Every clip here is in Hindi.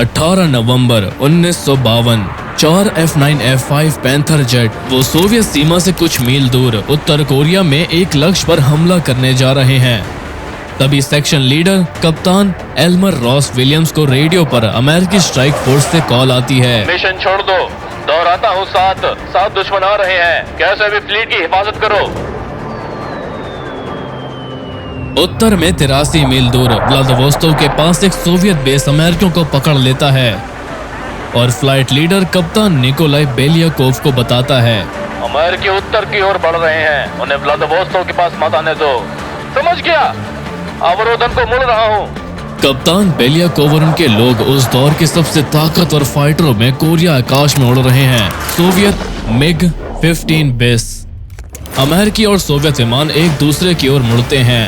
18 नवंबर 1952 4 F9F5 पैंथर जेट वो सोवियत सीमा से कुछ मील दूर उत्तर कोरिया में एक लक्ष्य पर हमला करने जा रहे हैं। तभी सेक्शन लीडर कप्तान एल्मर रॉस विलियम्स को रेडियो पर अमेरिकी स्ट्राइक फोर्स से कॉल आती है। मिशन छोड़ दो, दोहराता हूँ, सात दुश्मन आ रहे हैं, कैसे भी फ्लीट की हिफाजत करो। उत्तर में 83 मील दूर व्लादिवोस्तोक के पास एक सोवियत बेस अमेरिकियों को पकड़ लेता है और फ्लाइट लीडर कप्तान निकोलाई बेलियाकोव को बताता है, अमेरिकी उत्तर की ओर बढ़ रहे हैं, उन्हें व्लादिवोस्तोक के पास मत आने दो। समझ गया, अवरोधन को मुड़ रहा हूँ। कप्तान बेलियाकोव और उनके लोग उस दौर के सबसे ताकतवर फाइटरों में कोरिया आकाश में उड़ रहे हैं। सोवियत MiG-15 बेस अमेरिकी और सोवियत विमान एक दूसरे की ओर मुड़ते हैं।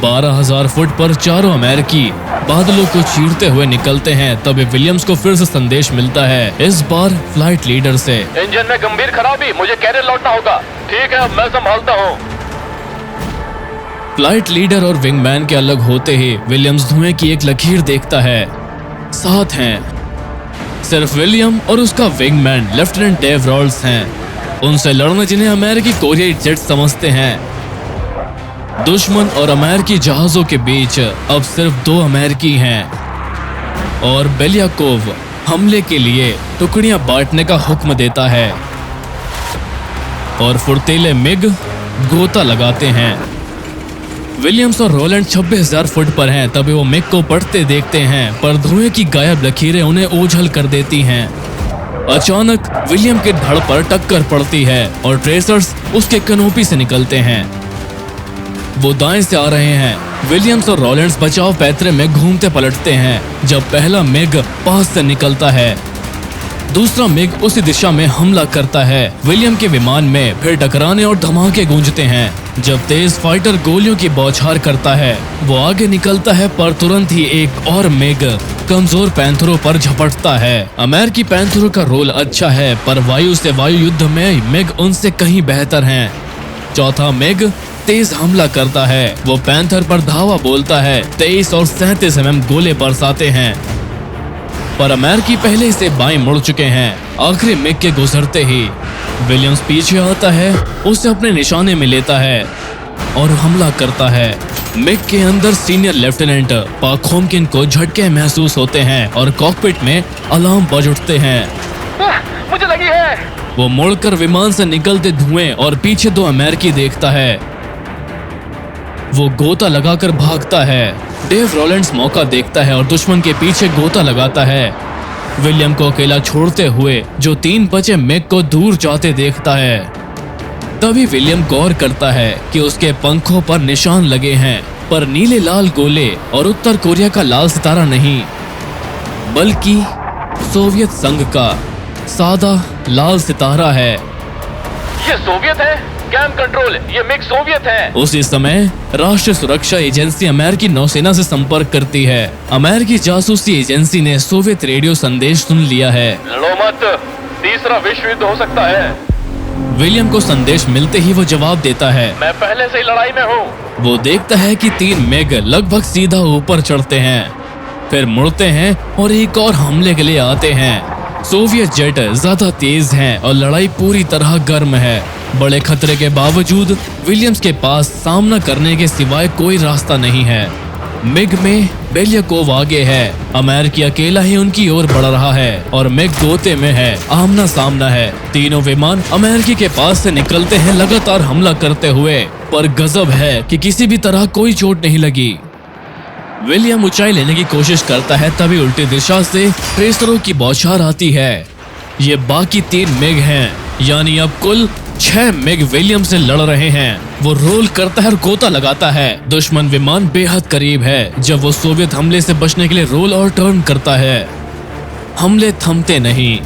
12,000 फुट पर चारों अमेरिकी बादलों को चीरते हुए निकलते हैं। तभी विलियम्स को फिर से संदेश मिलता है, इस बार फ्लाइट लीडर से, इंजन में गंभीर खराबी, मुझे कैरियर लौटना होगा। ठीक है, अब मैं संभालता हूँ। फ्लाइट लीडर और विंगमैन के अलग होते ही विलियम्स धुएं की एक लकीर देखता है। साथ हैं सिर्फ विलियम और उसका विंगमैन लेफ्टिनेंट डेव रॉल्स हैं। उनसे लड़ने जिन्हें अमेरिकी कोरियाई जेट समझते हैं। दुश्मन और अमेरिकी जहाजों के बीच अब सिर्फ 2 अमेरिकी हैं और बेलियाकोव हमले के लिए टुकड़ियां बांटने का हुक्म देता है और फुर्तीले मिग गोता लगाते हैं। विलियम्स और रोलैंड 26,000 फुट पर हैं। तभी वो मिग को पड़ते देखते हैं, पर धुएं की गायब लकीरें उन्हें ओझल कर देती हैं। अचानक विलियम के धड़ पर टक्कर पड़ती है और ट्रेसर्स उसके कनोपी से निकलते हैं। वो दाएं से आ रहे हैं। विलियम्स और रोलैंड्स बचाव पैतरे में घूमते पलटते हैं जब पहला मिग पास से निकलता है। दूसरा मिग उसी दिशा में हमला करता है। विलियम के विमान में फिर टकराने और धमाके गूंजते हैं। जब तेज फाइटर गोलियों की बौछार करता है, वो आगे निकलता है, पर तुरंत ही एक और मिग कमजोर पैंथरों पर झपटता है। अमेरिकी पैंथरों का रोल अच्छा है, पर वायु से वायु युद्ध में मिग उनसे कहीं बेहतर हैं। चौथा मिग तेज हमला करता है। वो पैंथर पर धावा बोलता है। 23 और 37 mm गोले बरसाते हैं, पर अमेरिकी पहले से बाएं मुड़ चुके हैं। आखिरी मिग के गुजरते ही विलियम्स पीछे आता है, उसे अपने निशाने में लेता है और हमला करता है। मिग के अंदर सीनियर लेफ्टिनेंट पाक होमकिन को झटके महसूस होते हैं और कॉकपिट में अलार्म बज उठते हैं। मुझे लगी है। वो मुड़कर विमान से निकलते धुएं और पीछे 2 अमेरिकी देखता है। वो गोता लगाकर भागता है। डेव रॉलैंड्स मौका देखता है और दुश्मन के पीछे गोता लगाता है, विलियम को अकेला छोड़ते हुए, जो 3 बचे मिग को दूर जाते देखता है। तभी विलियम गौर करता है कि उसके पंखों पर निशान लगे हैं, पर नीले लाल गोले और उत्तर कोरिया का लाल सितारा नहीं, बल्कि सोवियत संघ का सादा लाल सितारा है। ये सोवियत है। कैम्प कंट्रोल, ये मिग सोवियत है। उसी समय राष्ट्रीय सुरक्षा एजेंसी अमेरिकी नौसेना से संपर्क करती है। अमेरिकी जासूसी एजेंसी ने सोवियत रेडियो संदेश सुन लिया है। लड़ो मत, तीसरा विश्व युद्ध हो सकता है। विलियम को संदेश मिलते ही वो जवाब देता है, मैं पहले से ही लड़ाई में हूँ। वो देखता है कि 3 मिग लगभग सीधा ऊपर चढ़ते हैं, फिर मुड़ते हैं और एक और हमले के लिए आते हैं। सोवियत जेट ज्यादा तेज हैं और लड़ाई पूरी तरह गर्म है। बड़े खतरे के बावजूद विलियम्स के पास सामना करने के सिवाय कोई रास्ता नहीं है। मिग में बेलियाकोव आगे है। अमेरिकी अकेला ही उनकी ओर बढ़ रहा है और मिग गोते में है। आमना सामना है। तीनों विमान अमेरिकी के पास से निकलते हैं, लगातार हमला करते हुए, पर गजब है कि किसी भी तरह कोई चोट नहीं लगी। विलियम ऊंचाई लेने की कोशिश करता है, तभी उल्टी दिशा से ट्रेसरों की बौछार आती है। ये बाकी 3 मिग हैं, यानी अब कुल 6 मिग विलियम से लड़ रहे हैं। वो रोल करता है और गोता लगाता है। दुश्मन विमान बेहद करीब है। जब वो सोवियत हमले से बचने के लिए रोल और टर्न करता है, हमले थमते नहीं।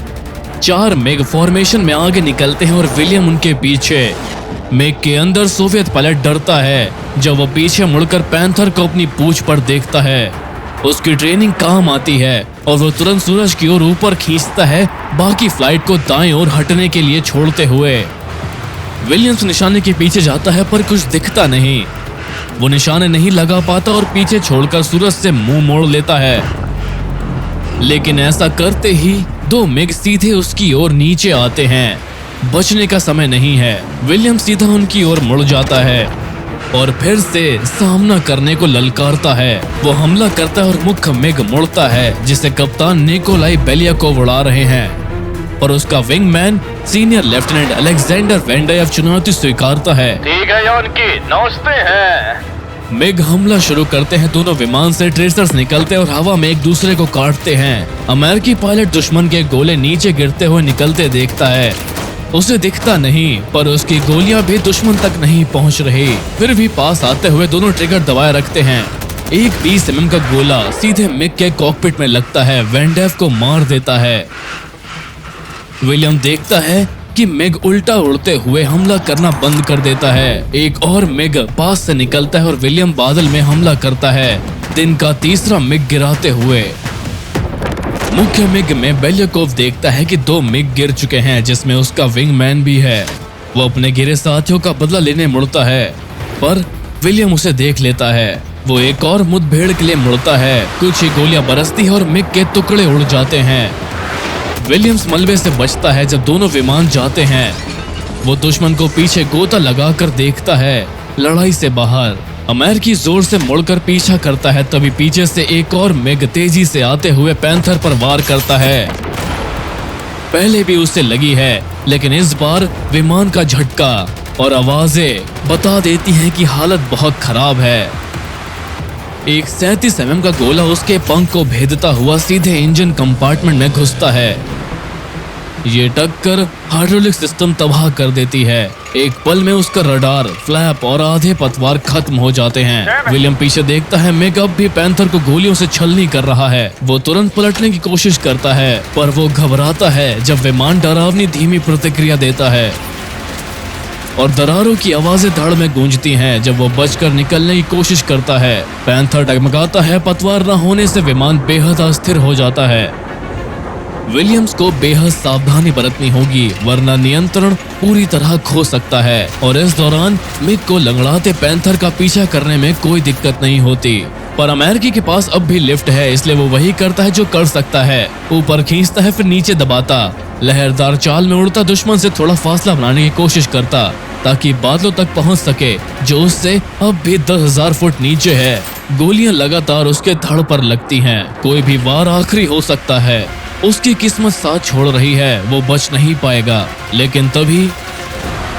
4 मिग फॉर्मेशन में आगे निकलते हैं और विलियम उनके पीछे। मिग के अंदर सोवियत पायलट डरता है जब वो पीछे मुड़कर पैंथर को अपनी पूंछ पर देखता है। उसकी ट्रेनिंग काम आती है और वो तुरंत सूरज की ओर ऊपर खींचता है, बाकी फ्लाइट को दाएं ओर हटने के लिए छोड़ते हुए। विलियम्स निशाने के पीछे जाता है, पर कुछ दिखता नहीं। वो निशाने नहीं लगा पाता और पीछे छोड़कर सूरज से मुंह मोड़ लेता है। लेकिन ऐसा करते ही दो मिग सीधे उसकी ओर नीचे आते हैं। बचने का समय नहीं है। विलियम सीधा उनकी ओर मुड़ जाता है और फिर से सामना करने को ललकारता है। वो हमला करता है और मुख्य मिग मुड़ता है जिसे कप्तान निकोलाई बेलियाकोव उड़ा रहे हैं और उसका विंगमैन सीनियर लेफ्टिनेंट अलेक्जेंडर वेंडायेव चुनौती स्वीकारता है। ठीक है यानकी, नमस्ते हैं। मिग हमला शुरू करते हैं। दोनों विमान से ट्रेसर्स निकलते हैं और हवा में एक दूसरे को काटते हैं। अमेरिकी पायलट दुश्मन के गोले नीचे गिरते हुए निकलते देखता है। उसे दिखता नहीं, पर उसकी गोलियां भी दुश्मन तक नहीं पहुंच रही। फिर भी पास आते हुए दोनों ट्रिगर दबाए रखते हैं। एक 20 mm का गोला सीधे मिग के कॉकपिट में लगता है, वेंडायेव को मार देता है। विलियम देखता है कि मिग उल्टा उड़ते हुए हमला करना बंद कर देता है। एक और मिग पास से निकलता है और विलियम बादल में हमला करता है, दिन का तीसरा मिग गिराते हुए। मुख्य मिग में बेलियाकोव देखता है कि 2 मिग गिर चुके हैं, जिसमें उसका विंगमैन भी है। वो अपने गिरे साथियों का बदला लेने मुड़ता है, पर विलियम उसे देख लेता है। वो एक और मुठभेड़ के लिए मुड़ता है। कुछ ही गोलियां बरसती है और मिग के टुकड़े उड़ जाते हैं। विलियम्स मलबे से बचता है जब दोनों विमान जाते हैं। वो दुश्मन को पीछे गोता लगाकर देखता है। लड़ाई से बाहर अमेरिकी जोर से मुड़कर पीछा करता है, तभी पीछे से एक और मिग तेजी से आते हुए पैंथर पर वार करता है। पहले भी उसे लगी है, लेकिन इस बार विमान का झटका और आवाजें बता देती हैं कि हालत बहुत खराब है। एक 37 mm का गोला उसके पंख को भेदता हुआ सीधे इंजन कंपार्टमेंट में घुसता है। ये टक्कर हाइड्रोलिक सिस्टम तबाह कर देती है। एक पल में उसका रडार, फ्लैप और आधे पतवार खत्म हो जाते हैं। विलियम पीछे देखता है। मिग अब भी पैंथर को गोलियों से छलनी कर रहा है। वो तुरंत पलटने की कोशिश करता है, पर वो घबराता है जब विमान डरावनी धीमी प्रतिक्रिया देता है और दरारों की आवाजें धड़ में गूंजती हैं। जब वो बचकर निकलने की कोशिश करता है, पैंथर डगमगाता है। पतवार न होने से विमान बेहद अस्थिर हो जाता है। विलियम्स को बेहद सावधानी बरतनी होगी, वरना नियंत्रण पूरी तरह खो सकता है। और इस दौरान मिग को लंगड़ाते पैंथर का पीछा करने में कोई दिक्कत नहीं होती, पर अमेरिकी के पास अब भी लिफ्ट है, इसलिए वो वही करता है जो कर सकता है। ऊपर खींचता है, फिर नीचे दबाता। लहरदार चाल में उड़ता दुश्मन से थोड़ा फासला बनाने की कोशिश करता, ताकि बादलों तक पहुंच सके, जो उससे अब भी 10,000 फुट नीचे है। गोलियां लगातार उसके धड़ पर लगती हैं। कोई भी वार आखिरी हो सकता है। उसकी किस्मत साथ छोड़ रही है, वो बच नहीं पाएगा। लेकिन तभी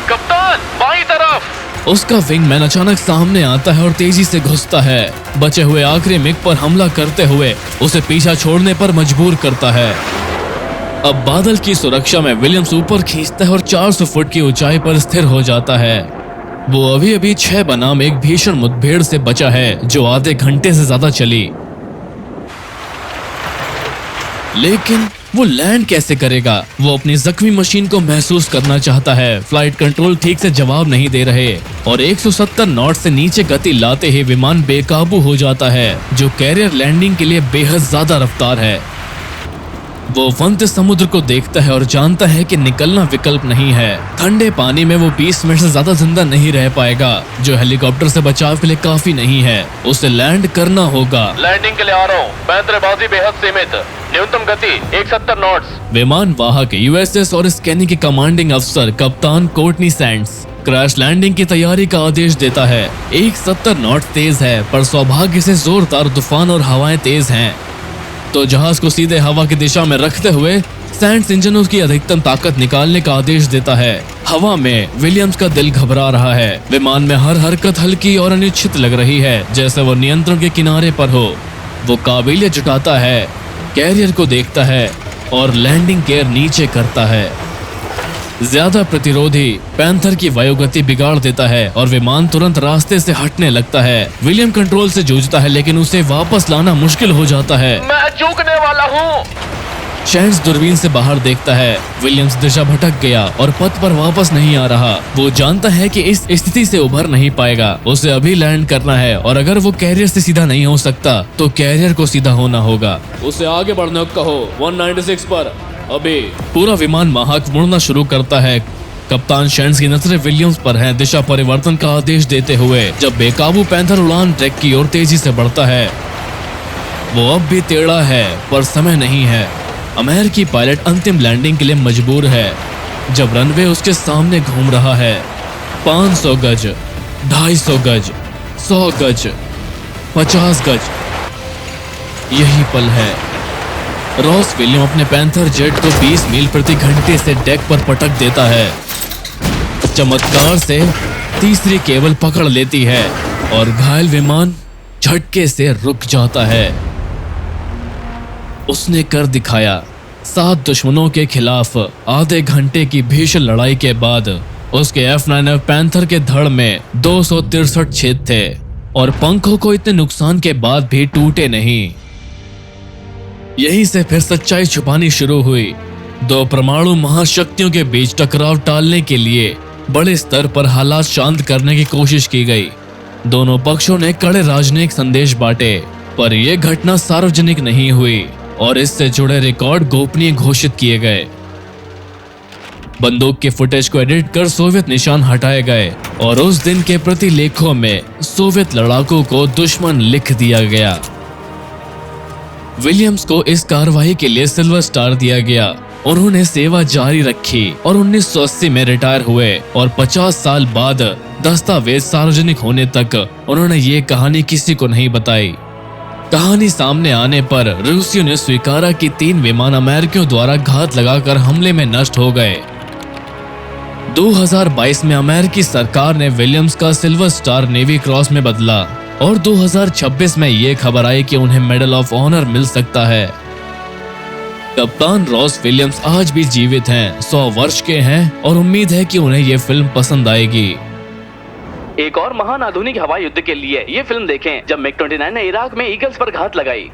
कप्तान, बाईं तरफ। उसका विंगमैन अचानक सामने आता है और तेजी से घुसता है। बचे हुए आखिरी मिग पर हमला करते हुए उसे पीछा छोड़ने पर मजबूर करता है। अब बादल की सुरक्षा में विलियम्स ऊपर खींचता है और 400 फुट की ऊंचाई पर स्थिर हो जाता है। वो अभी अभी 6 बनाम एक भीषण मुठभेड़ से बचा है, जो आधे घंटे से ज्यादा चली। लेकिन वो लैंड कैसे करेगा? वो अपनी जख्मी मशीन को महसूस करना चाहता है। फ्लाइट कंट्रोल ठीक से जवाब नहीं दे रहे और 170 नॉट से नीचे गति लाते ही विमान बेकाबू हो जाता है, जो कैरियर लैंडिंग के लिए बेहद ज्यादा रफ्तार है। वो फनते समुद्र को देखता है और जानता है कि निकलना विकल्प नहीं है। ठंडे पानी में वो 20 मिनट से ज्यादा जिंदा नहीं रह पाएगा, जो हेलीकॉप्टर से बचाव के लिए काफी नहीं है। उसे लैंड करना होगा। लैंडिंग के लिए आ रहा हूँ। पैंतरेबाजी बेहद सीमित, न्यूनतम गति 170 नॉट्स। विमान वाहक यूएसएस और स्कैनिंग के कमांडिंग अफसर कप्तान कोर्टनी सैंड्स क्रैश लैंडिंग की तैयारी का आदेश देता है। 170 नॉट तेज है, पर सौभाग्य से जोरदार तूफान और हवाएं तेज हैं, तो जहाज को सीधे हवा की दिशा में रखते हुए सैंड्स इंजनों की अधिकतम ताकत निकालने का आदेश देता है। हवा में विलियम्स का दिल घबरा रहा है। विमान में हर हरकत हल्की और अनिश्चित लग रही है, जैसे वो नियंत्रण के किनारे पर हो। वो काबिलियत जुटाता है, कैरियर को देखता है और लैंडिंग गियर नीचे करता है। ज्यादा प्रतिरोधी पैंथर की वायुगति बिगाड़ देता है और विमान तुरंत रास्ते से हटने लगता है। विलियम कंट्रोल से जूझता है, लेकिन उसे वापस लाना मुश्किल हो जाता है। मैं चूकने वाला हूँ। सैंड्स दूरबीन से बाहर देखता है। विलियम्स दिशा भटक गया और पथ पर वापस नहीं आ रहा। वो जानता है कि इस स्थिति से उभर नहीं पाएगा। उसे अभी लैंड करना है और अगर वो कैरियर से सीधा नहीं हो सकता तो कैरियर को सीधा होना होगा। उसे आगे बढ़ने को कहो। 196 पर अभी। पूरा विमान वाहक मुड़ना शुरू करता है। कप्तान सैंड्स की नजरें विलियम्स पर हैं, दिशा परिवर्तन का आदेश देते हुए। जब बेकाबू पैंथर उड़ान ट्रैक की ओर तेजी से बढ़ता है, वो अब भी टेढ़ा है, पर समय नहीं है। अमेरिकी पायलट अंतिम लैंडिंग के लिए मजबूर है जब रनवे उसके सामने घूम रहा है। 500 गज, 250 गज, 100 गज, 50 गज, यही पल है। रॉस विलियम अपने पैंथर जेट को 20 मील प्रति घंटे से डेक पर पटक देता है। चमत्कार से तीसरी केबल पकड़ लेती है और घायल विमान झटके से रुक जाता है। उसने कर दिखाया। 7 दुश्मनों के खिलाफ आधे घंटे की भीषण लड़ाई के बाद उसके F9F पैंथर के धड़ में 263 छेद थे और पंखों को इतने नुकसान के बाद भी टूटे नहीं। यहीं से फिर सच्चाई छुपानी शुरू हुई। 2 परमाणु महाशक्तियों के बीच टकराव टालने के लिए बड़े स्तर पर हालात शांत करने की कोशिश की गई। दोनों पक्षों ने कड़े राजनयिक संदेश बांटे, पर यह घटना सार्वजनिक नहीं हुई और इससे जुड़े रिकॉर्ड गोपनीय घोषित किए गए। बंदूक के फुटेज को एडिट कर सोवियत निशान हटाए गए और उस दिन के प्रतिलेखों में सोवियत लड़ाकों को दुश्मन लिख दिया गया। विलियम्स को इस कार्रवाई के लिए सिल्वर स्टार दिया गया। उन्होंने सेवा जारी रखी और 1980 में रिटायर हुए और 50 साल बाद दस्तावेज सार्वजनिक होने तक उन्होंने ये कहानी किसी को नहीं बताई। कहानी सामने आने पर रूसियों ने स्वीकारा कि 3 विमान अमेरिकियों द्वारा घात लगाकर हमले में नष्ट हो गए। 2022 में अमेरिकी सरकार ने विलियम्स का सिल्वर स्टार नेवी क्रॉस में बदला और 2026 में ये खबर आई कि उन्हें मेडल ऑफ ऑनर मिल सकता है। कप्तान रॉस विलियम्स आज भी जीवित हैं, 100 वर्ष के हैं और उम्मीद है कि उन्हें ये फिल्म पसंद आएगी। एक और महान आधुनिक हवाई युद्ध के लिए ये फिल्म देखें जब MiG-29 ने इराक में ईगल्स पर घात लगाई।